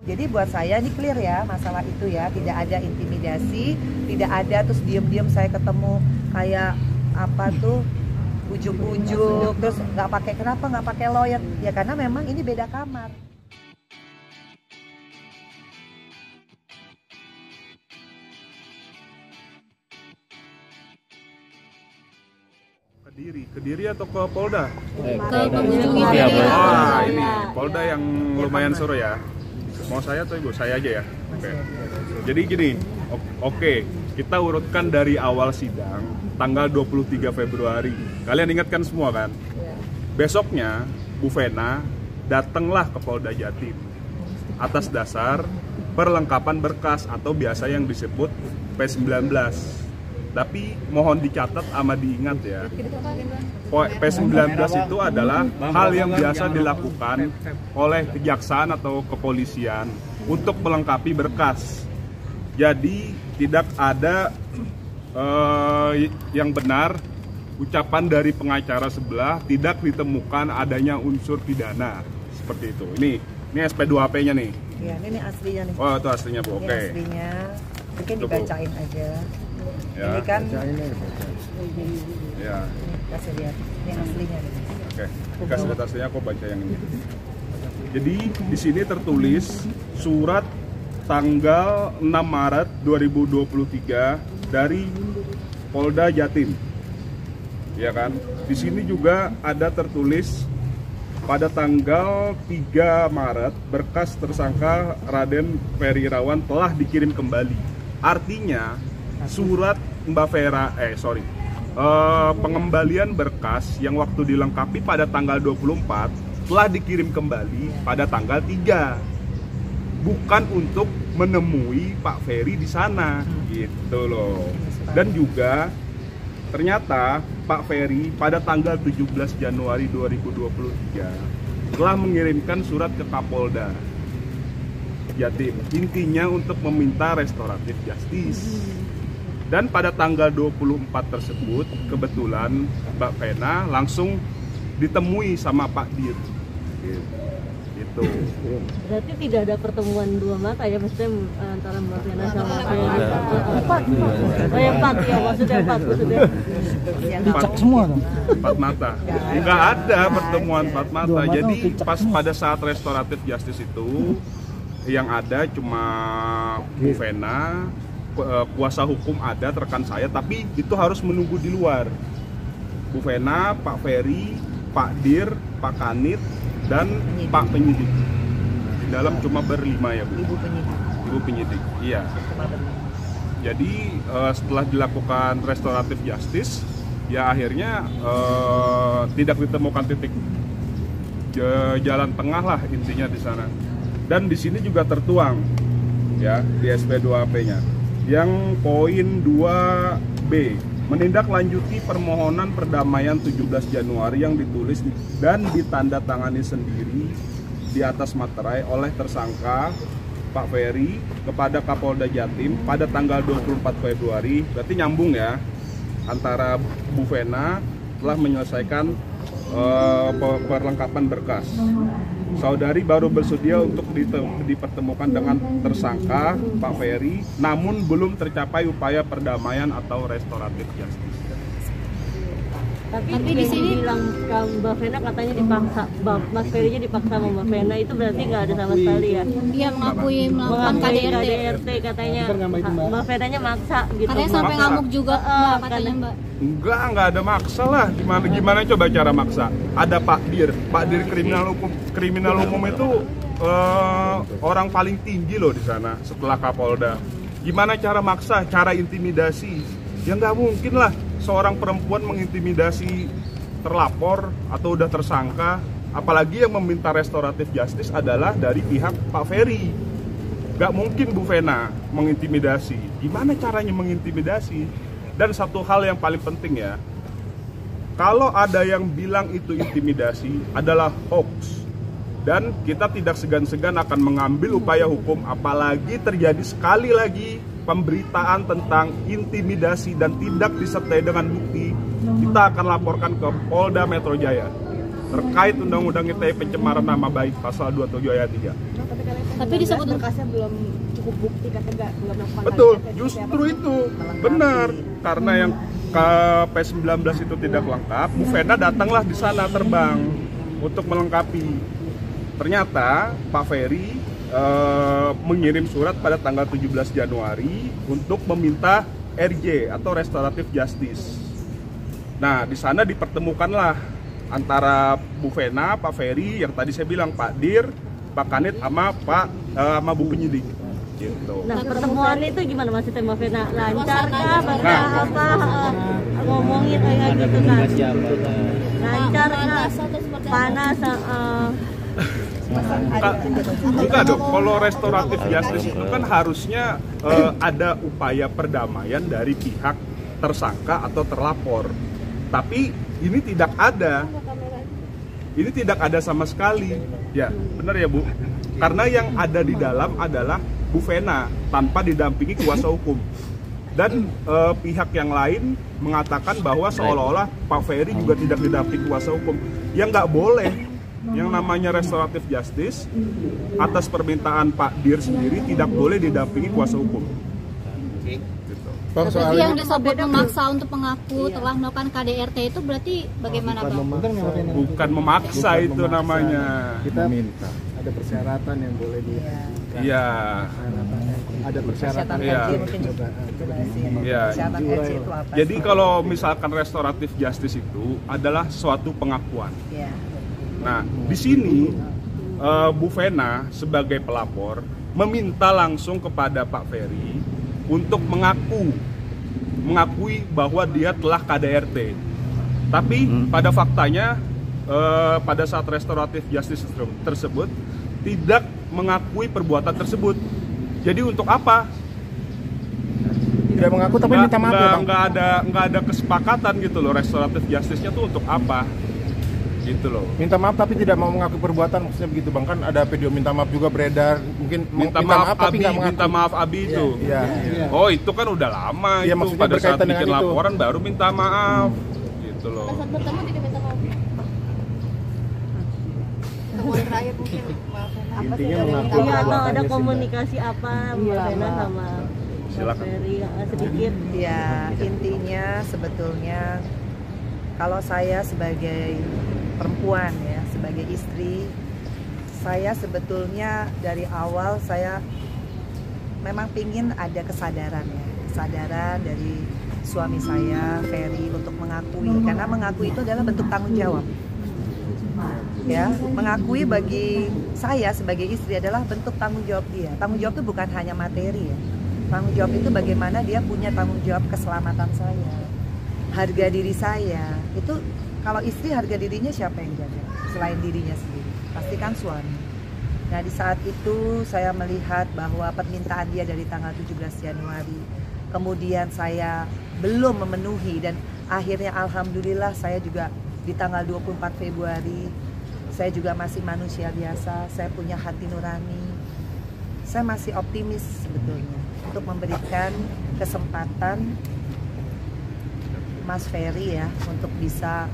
Jadi buat saya ini clear ya masalah itu ya, tidak ada intimidasi, tidak ada terus diem-diem saya ketemu kayak apa tuh ujuk-ujuk terus kenapa nggak pakai lawyer ya, karena memang ini beda kamar. Kediri atau ke Polda? Ini Polda yang lumayan seru ya. Mau saya atau ibu? Saya aja ya. Oke. Jadi gini, oke, kita urutkan dari awal sidang tanggal 23 Februari. Kalian ingatkan semua kan? Besoknya Bu Vena datanglah ke Polda Jatim atas dasar perlengkapan berkas atau biasa yang disebut P19. Tapi mohon dicatat sama diingat ya, P19 itu adalah hal yang biasa dilakukan oleh kejaksaan atau kepolisian untuk melengkapi berkas. Jadi tidak ada yang benar ucapan dari pengacara sebelah tidak ditemukan adanya unsur pidana seperti itu. Ini SP2AP-nya nih. Iya, ini aslinya nih. Oh, itu aslinya Bu. Oke. Aslinya. Mungkin dibacain aja. Ya. Ini kan ya. kasih lihat, ini aslinya nih. Oke, kasih lihat aslinya, aku baca yang ini. Jadi di sini tertulis surat tanggal 6 Maret 2023 dari Polda Jatim. Ya kan? Di sini juga ada tertulis pada tanggal 3 Maret berkas tersangka Raden Ferry Irawan telah dikirim kembali. Artinya surat Mbak Vera, pengembalian berkas yang waktu dilengkapi pada tanggal 24 telah dikirim kembali pada tanggal 3. Bukan untuk menemui Pak Ferry di sana, gitu loh. Dan juga ternyata Pak Ferry pada tanggal 17 Januari 2023 telah mengirimkan surat ke Kapolda Jatim, intinya untuk meminta restoratif justice. Dan pada tanggal 24 tersebut kebetulan Mbak Vena langsung ditemui sama Pak Dir. Gitu. Berarti tidak ada pertemuan dua mata ya, maksudnya antara Mbak Vena sama Pak Ferry. Empat ya, maksudnya empat. Dicek semua dong. 4 mata. Enggak ada pertemuan 4 mata. Jadi pas pada saat restoratif justice itu yang ada cuma Bu Vena, kuasa hukum ada, rekan saya, tapi itu harus menunggu di luar. Bu Vena, Pak Ferry, Pak Dir, Pak Kanit, dan Pak penyidik. Di dalam cuma berlima ya Bu. Ibu penyidik, iya. Jadi setelah dilakukan restoratif justice, ya akhirnya tidak ditemukan titik jalan tengah lah intinya di sana. Dan di sini juga tertuang ya di SP2AP-nya. Yang poin 2B, menindaklanjuti permohonan perdamaian 17 Januari yang ditulis dan ditandatangani sendiri di atas materai oleh tersangka Pak Ferry kepada Kapolda Jatim pada tanggal 24 Februari. Berarti nyambung ya, antara Bu Vena telah menyelesaikan perlengkapan berkas. Saudari baru bersedia untuk dipertemukan dengan tersangka Pak Ferry, namun belum tercapai upaya perdamaian atau restoratif justice. Tapi di sini bilang Mbak Vena katanya dipaksa, Mas Ferry-nya dipaksa sama Mbak Vena, itu berarti nggak ada sama sekali ya? Dia mengakui melakukan KDRT katanya, Mbak Vena-nya maksa gitu. Katanya sampai ngamuk juga Mbak, katanya Mbak. Enggak ada maksa lah. Gimana coba cara maksa? Ada Pak Dir kriminal umum itu orang paling tinggi loh di sana setelah Kapolda. Gimana cara maksa? Cara intimidasi? Ya nggak mungkin lah seorang perempuan mengintimidasi terlapor atau udah tersangka, apalagi yang meminta restoratif justice adalah dari pihak Pak Ferry. Nggak mungkin Bu Vena mengintimidasi. Gimana caranya mengintimidasi? Dan satu hal yang paling penting ya, kalau ada yang bilang itu intimidasi adalah hoax, dan kita tidak segan-segan akan mengambil upaya hukum, apalagi terjadi sekali lagi pemberitaan tentang intimidasi dan tidak disertai dengan bukti, kita akan laporkan ke Polda Metro Jaya. terkait Undang-Undang ITE pencemaran nama baik pasal 27 ayat 3. Tapi disebut berkasnya belum cukup bukti kan enggak belum melakukan. Betul, justru itu benar. Karena yang P19 itu tidak lengkap, Bu Vena datanglah di sana terbang untuk melengkapi. Ternyata Pak Ferry mengirim surat pada tanggal 17 Januari untuk meminta RJ atau Restoratif Justice. Nah, di sana dipertemukanlah antara Bu Vena, Pak Ferry, yang tadi saya bilang Pak Dir, Pak Kanit, sama Bu penyidik. Gitu. Nah, pertemuan itu gimana maksudnya Mbak Vena? Lancar kah? Ngomongin kayak gitu kan? Lancar kah? Panas? Enggak dong, kalau restoratif justice itu kan harusnya ada upaya perdamaian dari pihak tersangka atau terlapor. Tapi ini tidak ada. Ini tidak ada sama sekali. Ya, benar ya Bu? Karena yang ada di dalam adalah Bu Vena tanpa didampingi kuasa hukum. Dan pihak yang lain mengatakan bahwa seolah-olah Pak Ferry juga tidak didampingi kuasa hukum. Yang nggak boleh. Yang namanya restoratif justice atas permintaan Pak Dir sendiri tidak boleh didampingi kuasa hukum. Gitu. Berarti yang disebut memaksa untuk mengaku telah melakukan KDRT itu berarti bagaimana Bang? Bukan memaksa itu namanya. Kita minta ada persyaratan yang boleh di. Iya. Ada persyaratan. Iya. Iya. Jadi kalau misalkan restoratif justice itu adalah suatu pengakuan. Nah, di sini Bu Vena sebagai pelapor meminta langsung kepada Pak Ferry untuk mengakui bahwa dia telah KDRT. Tapi pada faktanya pada saat restoratif justice tersebut tidak mengakui perbuatan tersebut. Jadi untuk apa? Tidak mengaku tapi minta maaf ya Bang? Nggak ada kesepakatan gitu loh, restoratif justice-nya tuh untuk apa? Gitu loh. Minta maaf tapi tidak mau mengaku perbuatan, maksudnya begitu Bang? Kan ada video minta maaf juga beredar, mungkin minta maaf tapi nggak mengaku. Minta maaf Abi itu. Iya. Oh, itu kan udah lama ya, itu pada saat bikin laporan itu. baru minta maaf. Gitu loh. Saat bertemu tidak minta maaf. Pertemuan terakhir mungkin maaf apa sih Iya, atau ada komunikasi apa Mbak Vena sama Pak Ferry sedikit? Ya, intinya sebetulnya kalau saya sebagai perempuan ya, sebagai istri, saya sebetulnya dari awal saya memang pingin ada kesadaran ya, kesadaran dari suami saya Ferry untuk mengakui, karena mengakui itu adalah bentuk tanggung jawab. Ya, mengakui bagi saya sebagai istri adalah bentuk tanggung jawab dia. Tanggung jawab itu bukan hanya materi ya. Tanggung jawab itu bagaimana dia punya tanggung jawab keselamatan saya, harga diri saya. Itu kalau istri harga dirinya siapa yang jaga selain dirinya sendiri? Pastikan suami. Nah, di saat itu saya melihat bahwa permintaan dia dari tanggal 17 Januari, kemudian saya belum memenuhi, dan akhirnya alhamdulillah saya juga di tanggal 24 Februari saya juga masih manusia biasa, saya punya hati nurani, saya masih optimis sebetulnya untuk memberikan kesempatan Mas Ferry ya untuk bisa,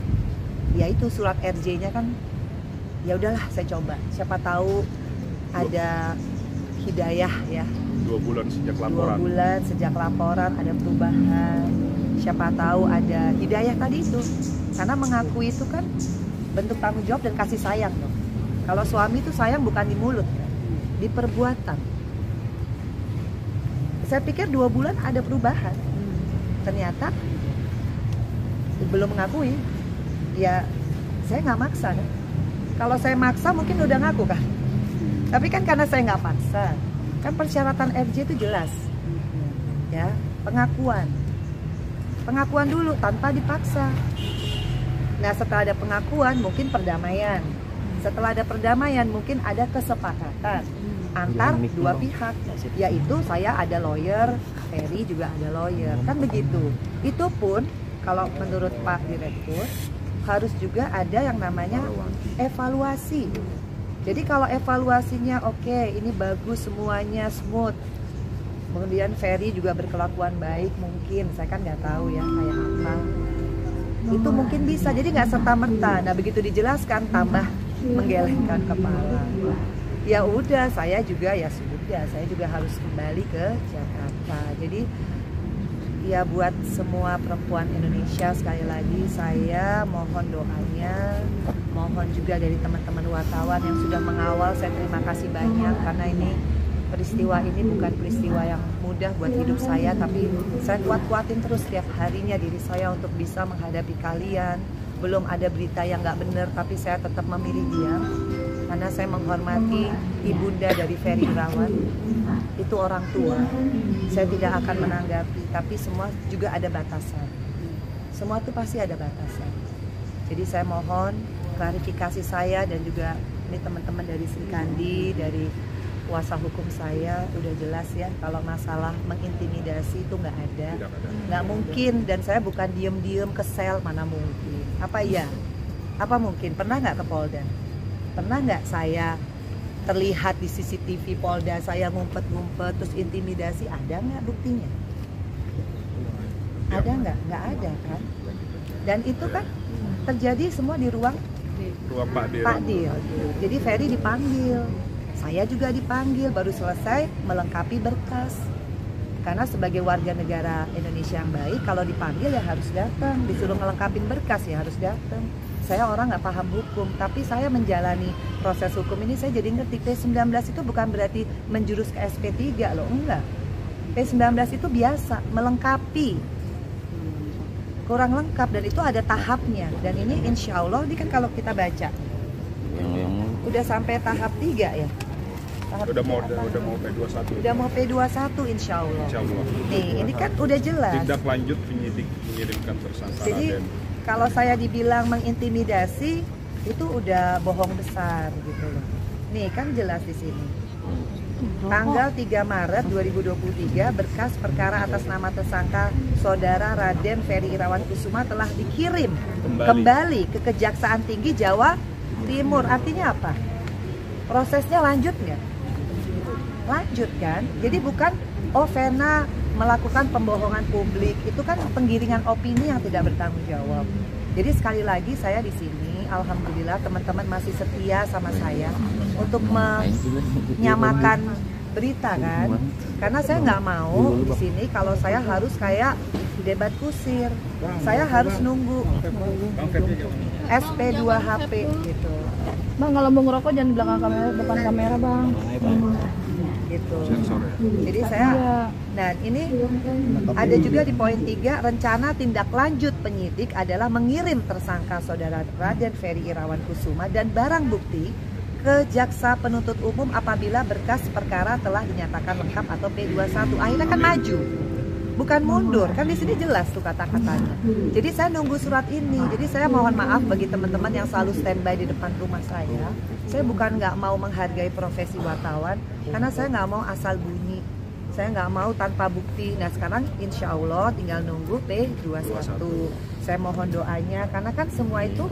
ya itu surat RJ-nya kan, ya udahlah saya coba, siapa tahu ada hidayah ya. 2 bulan sejak laporan. 2 bulan sejak laporan ada perubahan, siapa tahu ada hidayah tadi itu. Karena mengakui itu kan bentuk tanggung jawab dan kasih sayang dong. Kalau suami itu sayang bukan di mulut, di perbuatan. Saya pikir 2 bulan ada perubahan, ternyata belum mengakui. Ya saya nggak maksa kan. Kalau saya maksa mungkin udah ngaku kan. Tapi kan karena saya nggak paksa, kan persyaratan RJ itu jelas ya, pengakuan dulu tanpa dipaksa. Nah, setelah ada pengakuan mungkin perdamaian, setelah ada perdamaian mungkin ada kesepakatan antar dua pihak, yaitu saya ada lawyer, Ferry juga ada lawyer, kan begitu. Itu pun kalau menurut Pak Direktur harus juga ada yang namanya evaluasi. Jadi kalau evaluasinya oke, ini bagus semuanya smooth, kemudian Ferry juga berkelakuan baik, mungkin saya kan nggak tahu ya kayak apa. itu mungkin bisa. Jadi nggak serta-merta. Nah begitu dijelaskan tambah menggelengkan kepala. Ya udah, saya juga saya juga harus kembali ke Jakarta. Jadi ya buat semua perempuan Indonesia, sekali lagi saya mohon doanya, mohon juga dari teman-teman wartawan yang sudah mengawal. Saya terima kasih banyak karena peristiwa ini bukan peristiwa yang mudah buat hidup saya, tapi saya kuat-kuatin terus setiap harinya diri saya untuk bisa menghadapi kalian. Belum ada berita yang nggak benar, tapi saya tetap memilih diam karena saya menghormati ibunda dari Ferry Irawan. Itu orang tua, saya tidak akan menanggapi, tapi semua juga ada batasan. Semua itu pasti ada batasan. Jadi saya mohon klarifikasi saya, dan juga ini teman-teman dari Sri Kandi, dari kuasa hukum saya udah jelas ya, kalau masalah mengintimidasi itu nggak ada, nggak mungkin. Dan saya bukan diem-diem ke sel, mana mungkin. Apa iya? Apa mungkin? Pernah nggak ke Polda? Pernah nggak saya terlihat di CCTV Polda saya ngumpet-ngumpet terus intimidasi? Ada nggak buktinya? Ada nggak? Nggak ada kan? Dan itu kan terjadi semua di ruang Pak Dil. Jadi Ferry dipanggil, saya juga dipanggil, baru selesai melengkapi berkas. Karena sebagai warga negara Indonesia yang baik, kalau dipanggil ya harus datang, disuruh melengkapi berkas ya harus datang. Saya orang nggak paham hukum, tapi saya menjalani proses hukum ini, saya jadi ngerti P19 itu bukan berarti menjurus ke SP3 loh, enggak. P19 itu biasa, melengkapi, kurang lengkap, dan itu ada tahapnya. Dan ini insya Allah, ini kan kalau kita baca udah sampai tahap 3 ya. Udah mau P21. Udah mau P21 insya Allah. Nih, ini kan udah jelas. Tindak lanjut penyidik mengirimkan tersangka Jadi Raden. Kalau saya dibilang mengintimidasi, itu udah bohong besar gitu loh. Nih kan jelas di sini. Tanggal 3 Maret 2023, berkas perkara atas nama tersangka Saudara Raden Ferry Irawan Kusuma telah dikirim kembali ke Kejaksaan Tinggi Jawa Timur. Artinya apa? Prosesnya lanjut nggak? Lanjut kan? Jadi bukan Vena melakukan pembohongan publik, itu kan penggiringan opini yang tidak bertanggung jawab. Jadi sekali lagi saya di sini, alhamdulillah teman-teman masih setia sama saya untuk menyamakan berita kan. Karena saya nggak mau di sini kalau saya harus kayak debat kusir. Saya harus nunggu SP2HP gitu. Bang, kalau mau ngerokok jangan di belakang kamera, depan kamera bang. Gitu. Jadi saya, nah ini ada juga di poin 3, rencana tindak lanjut penyidik adalah mengirim tersangka Saudara Raden Ferry Irawan Kusuma dan barang bukti ke jaksa penuntut umum apabila berkas perkara telah dinyatakan lengkap atau P21. Akhirnya kan maju, bukan mundur, kan di sini jelas tuh kata-katanya. Jadi saya nunggu surat ini. Jadi saya mohon maaf bagi teman-teman yang selalu standby di depan rumah saya. Saya bukan nggak mau menghargai profesi wartawan, karena saya nggak mau asal bunyi. Saya nggak mau tanpa bukti. Nah sekarang insya Allah tinggal nunggu P21. Saya mohon doanya, karena kan semua itu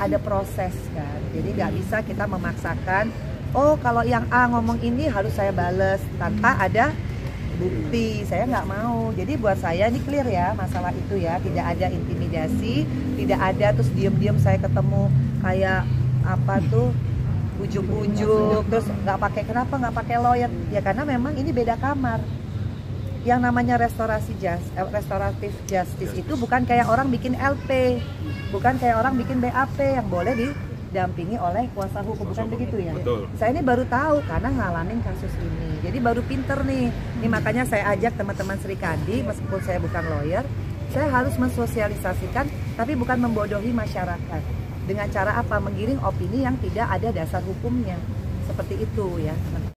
ada proses kan. Jadi nggak bisa kita memaksakan, oh kalau yang A ngomong ini harus saya bales tanpa ada bukti. Saya nggak mau. Jadi buat saya ini clear ya masalah itu ya, tidak ada intimidasi, tidak ada terus diem-diem saya ketemu kayak apa tuh ujuk-ujuk terus kenapa nggak pakai lawyer ya, karena memang ini beda kamar. Yang namanya restoratif justice itu bukan kayak orang bikin LP, bukan kayak orang bikin BAP yang boleh didampingi oleh kuasa hukum, bukan begitu ya? Betul. Saya ini baru tahu karena ngalamin kasus ini, jadi baru pinter nih. Ini makanya saya ajak teman-teman Sri Kandi, meskipun saya bukan lawyer, saya harus mensosialisasikan, tapi bukan membodohi masyarakat. Dengan cara apa? Menggiring opini yang tidak ada dasar hukumnya, seperti itu ya.